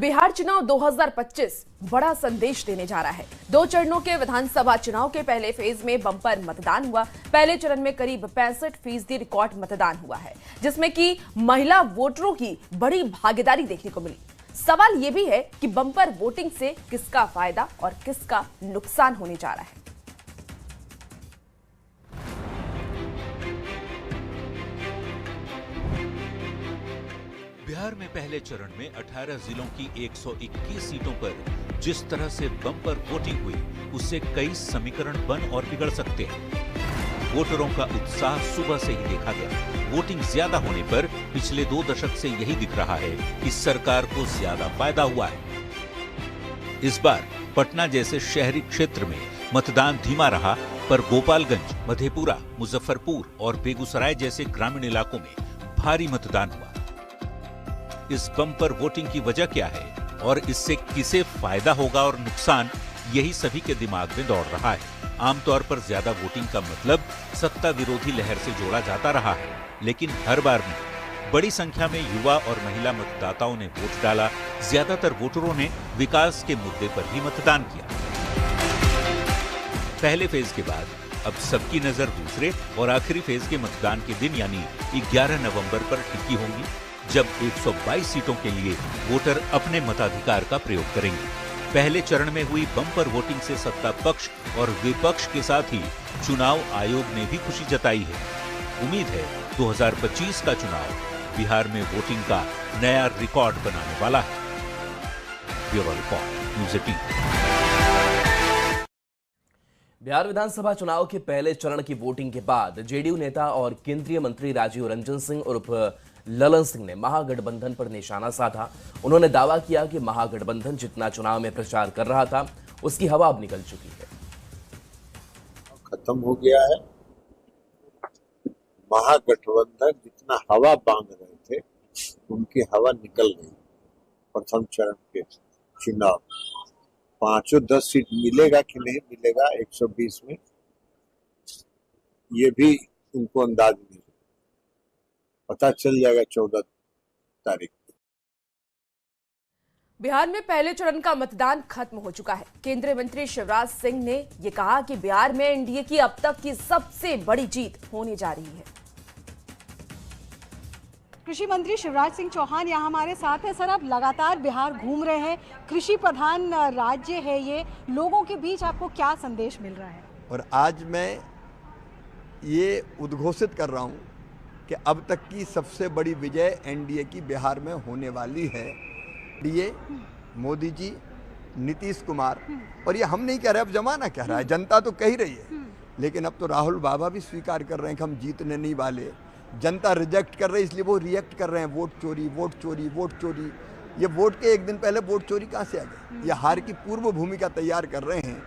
बिहार चुनाव 2025 बड़ा संदेश देने जा रहा है। 2 चरणों के विधानसभा चुनाव के पहले फेज में बम्पर मतदान हुआ। पहले चरण में करीब 65% रिकॉर्ड मतदान हुआ है, जिसमें कि महिला वोटरों की बड़ी भागीदारी देखने को मिली। सवाल यह भी है कि बम्पर वोटिंग से किसका फायदा और किसका नुकसान होने जा रहा है। बिहार में पहले चरण में 18 जिलों की 121 सीटों पर जिस तरह से बम्पर वोटिंग हुई, उससे कई समीकरण बन और बिगड़ सकते हैं। वोटरों का उत्साह सुबह से ही देखा गया। वोटिंग ज्यादा होने पर पिछले 2 दशक से यही दिख रहा है कि सरकार को ज्यादा फायदा हुआ है। इस बार पटना जैसे शहरी क्षेत्र में मतदान धीमा रहा, पर गोपालगंज, मधेपुरा, मुजफ्फरपुर और बेगूसराय जैसे ग्रामीण इलाकों में भारी मतदान हुआ। इस बम्पर वोटिंग की वजह क्या है और इससे किसे फायदा होगा और नुकसान, यही सभी के दिमाग में दौड़ रहा है। आमतौर पर ज्यादा वोटिंग का मतलब सत्ता विरोधी लहर से जोड़ा जाता रहा है, लेकिन हर बार में बड़ी संख्या में युवा और महिला मतदाताओं ने वोट डाला। ज्यादातर वोटरों ने विकास के मुद्दे पर भी मतदान किया। पहले फेज के बाद अब सबकी नजर दूसरे और आखिरी फेज के मतदान के दिन यानी 11 नवंबर पर टिकी होंगी, जब 122 सीटों के लिए वोटर अपने मताधिकार का प्रयोग करेंगे। पहले चरण में हुई बम्पर वोटिंग से सत्ता पक्ष और विपक्ष के साथ ही चुनाव आयोग ने भी खुशी जताई है। उम्मीद है 2025 का चुनाव बिहार में वोटिंग का नया रिकॉर्ड बनाने वाला है। Bureau report, news 18। बिहार विधानसभा चुनाव के पहले चरण की वोटिंग के बाद जेडीयू नेता और केंद्रीय मंत्री राजीव रंजन सिंह उर्फ ललन सिंह ने महागठबंधन पर निशाना साधा। उन्होंने दावा किया कि महागठबंधन जितना चुनाव में प्रचार कर रहा था, उसकी हवा अब निकल चुकी है। खत्म हो गया है। महागठबंधन जितना हवा बांध रहे थे, उनकी हवा निकल गई। प्रथम चरण के चुनाव 5-10 सीट मिलेगा कि नहीं मिलेगा 120 में, ये भी उनको अंदाज नहीं, पता चल जाएगा 14 तारीख। बिहार में पहले चरण का मतदान खत्म हो चुका है। केंद्रीय मंत्री शिवराज सिंह ने यह कहा कि बिहार में एनडीए की अब तक की सबसे बड़ी जीत होने जा रही है। कृषि मंत्री शिवराज सिंह चौहान यहाँ हमारे साथ हैं। सर, आप लगातार बिहार घूम रहे हैं, कृषि प्रधान राज्य है ये, लोगों के बीच आपको क्या संदेश मिल रहा है? और आज मैं ये उद्घोषित कर रहा हूँ कि अब तक की सबसे बड़ी विजय एनडीए की बिहार में होने वाली है। एनडीए, मोदी जी, नीतीश कुमार, और ये हम नहीं कह रहे, अब जमाना कह रहा है, जनता तो कह ही रही है, लेकिन अब तो राहुल बाबा भी स्वीकार कर रहे हैं कि हम जीतने नहीं वाले। जनता रिजेक्ट कर रही है, इसलिए वो रिएक्ट कर रहे हैं, वोट चोरी, वोट चोरी, वोट चोरी। ये वोट के एक दिन पहले वोट चोरी कहाँ से आ गई? ये हार की पूर्व भूमिका तैयार कर रहे हैं